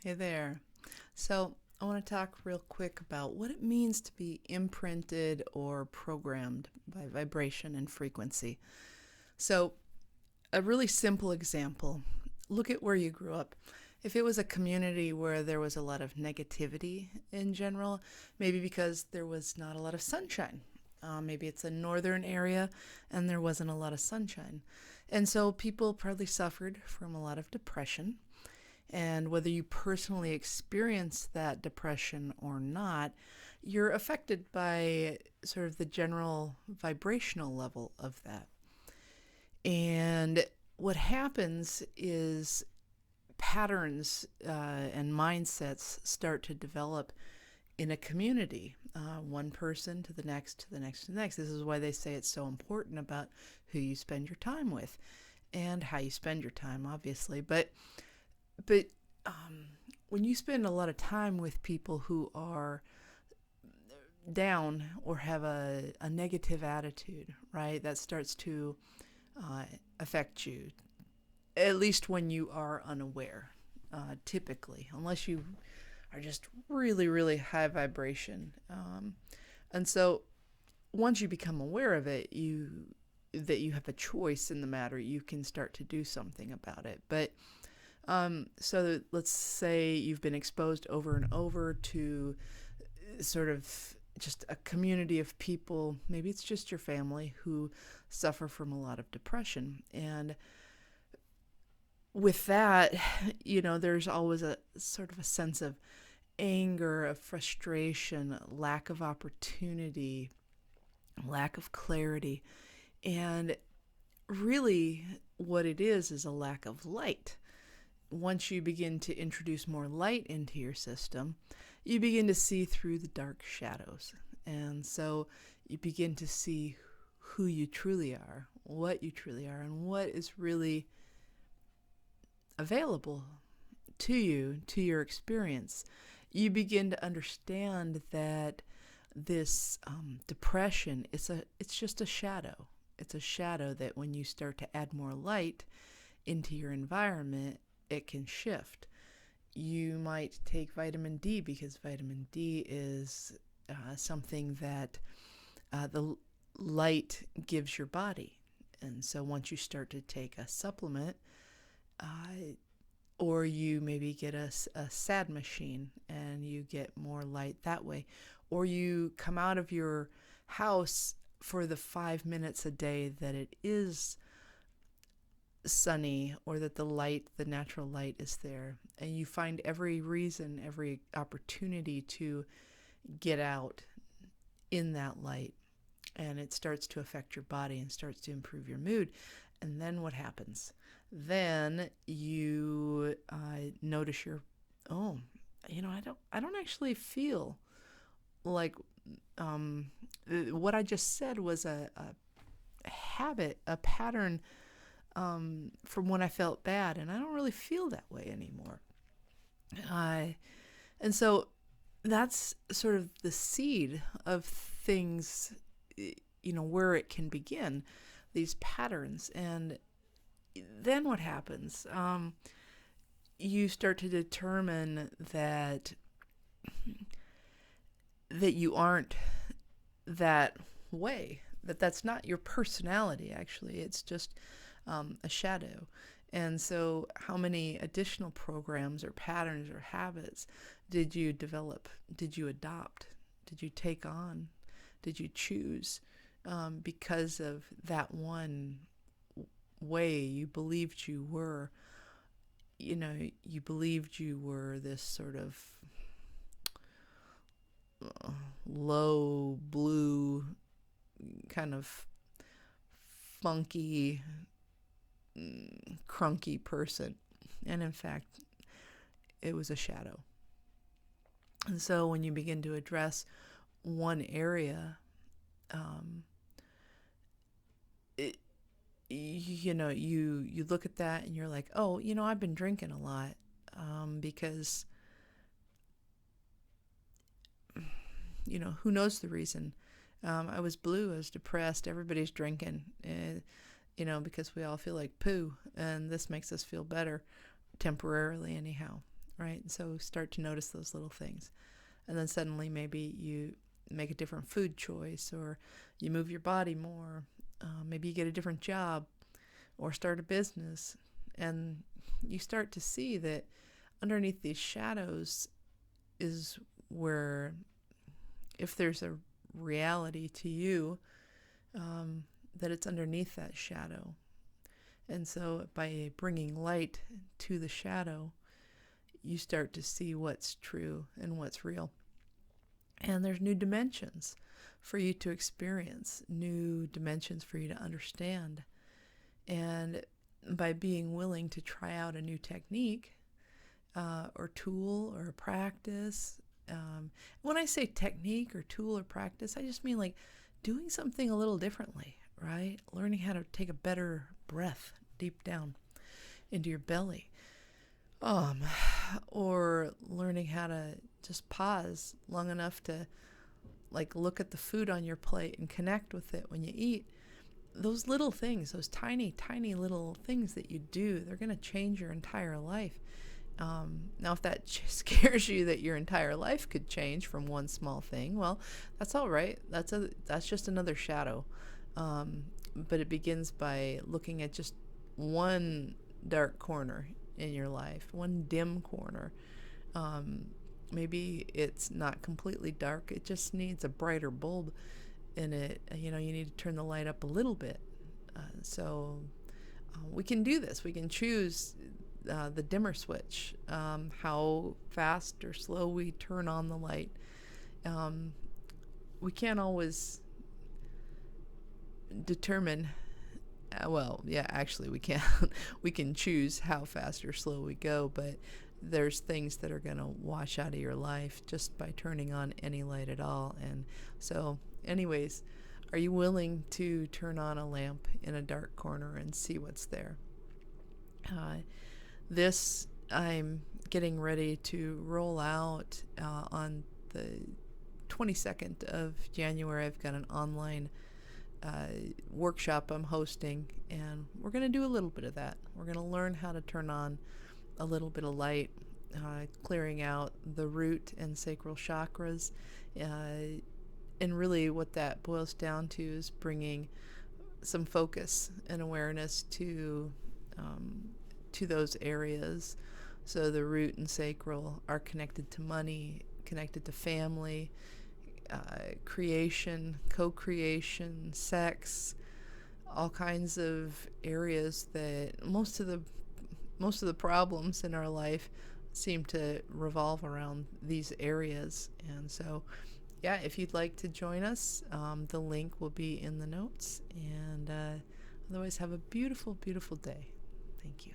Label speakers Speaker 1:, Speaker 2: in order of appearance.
Speaker 1: Hey there. So, I want to talk real quick about what it means to be imprinted or programmed by vibration and frequency. So, a really simple example, look at where you grew up. If it was a community where there was a lot of negativity in general, maybe because there was not a lot of sunshine. Maybe it's a northern area and there wasn't a lot of sunshine. And so people probably suffered from a lot of depression. And whether you personally experience that depression or not, you're affected by sort of the general vibrational level of that. And what happens is patterns and mindsets start to develop in a community, one person to the next, to the next, to the next. This is why they say it's so important about who you spend your time with and how you spend your time, obviously. But when you spend a lot of time with people who are down or have a negative attitude, right, that starts to affect you, at least when you are unaware, typically, unless you are just really, really high vibration. And so once you become aware of it, that you have a choice in the matter, you can start to do something about it. But so let's say you've been exposed over and over to sort of just a community of people, maybe it's just your family, who suffer from a lot of depression. And with that, there's always a sort of a sense of anger, of frustration, lack of opportunity, lack of clarity. And really, what it is a lack of light. Once you begin to introduce more light into your system, you begin to see through the dark shadows. And so you begin to see who you truly are, what you truly are, and what is really available to you, to your experience. You begin to understand that this depression, it's just a shadow. It's a shadow that when you start to add more light into your environment, it can shift. You might take vitamin D because vitamin D is something that the light gives your body. And so once you start to take a supplement, or you maybe get a SAD machine and you get more light that way, or you come out of your house for the 5 minutes a day that it is sunny, or that the natural light is there, and you find every reason, every opportunity to get out in that light, and it starts to affect your body and starts to improve your mood. And then what happens? Then you notice I don't actually feel like what I just said was a habit, a pattern from when I felt bad, and I don't really feel that way anymore. And so that's sort of the seed of things, where it can begin, these patterns. And then what happens? You start to determine that you aren't that way, that's not your personality, actually. It's just a shadow. And so how many additional programs or patterns or habits did you develop? Did you adopt? Did you take on? Did you choose? Because of that one way you believed you were. You believed you were this sort of low blue, kind of funky, crunky person. And in fact, it was a shadow. And so when you begin to address one area, you look at that and you're like, oh, I've been drinking a lot because, who knows the reason. I was blue, I was depressed, everybody's drinking, because we all feel like poo, and this makes us feel better, temporarily anyhow. right? And so start to notice those little things. And then suddenly maybe you make a different food choice, or you move your body more. Maybe you get a different job or start a business. And you start to see that underneath these shadows is where, if there's a reality to you, that it's underneath that shadow. And so by bringing light to the shadow, you start to see what's true and what's real. And there's new dimensions for you to experience, new dimensions for you to understand. And by being willing to try out a new technique or tool or practice, when I say technique or tool or practice, I just mean like doing something a little differently, right? Learning how to take a better breath deep down into your belly. Or learning how to just pause long enough to like look at the food on your plate and connect with it when you eat. Those little things, those tiny, tiny little things that you do, they're going to change your entire life. Now, if that scares you that your entire life could change from one small thing, well, that's all right. That's just another shadow. But it begins by looking at just one dark corner in your life, one dim corner. Maybe it's not completely dark. It just needs a brighter bulb in it. You need to turn the light up a little bit. So we can do this. We can choose the dimmer switch, how fast or slow we turn on the light. We can't always determine, we can. We can choose how fast or slow we go, but there's things that are going to wash out of your life just by turning on any light at all. And so anyways, are you willing to turn on a lamp in a dark corner and see what's there? This I'm getting ready to roll out on the 22nd of January. I've got an online workshop I'm hosting, and we're going to do a little bit of that. We're going to learn how to turn on a little bit of light, clearing out the root and sacral chakras, and really what that boils down to is bringing some focus and awareness to those areas. So the root and sacral are connected to money, connected to family, creation, co-creation, sex, all kinds of areas that most of the problems in our life seem to revolve around these areas. And so, if you'd like to join us, the link will be in the notes. And otherwise, have a beautiful, beautiful day. Thank you.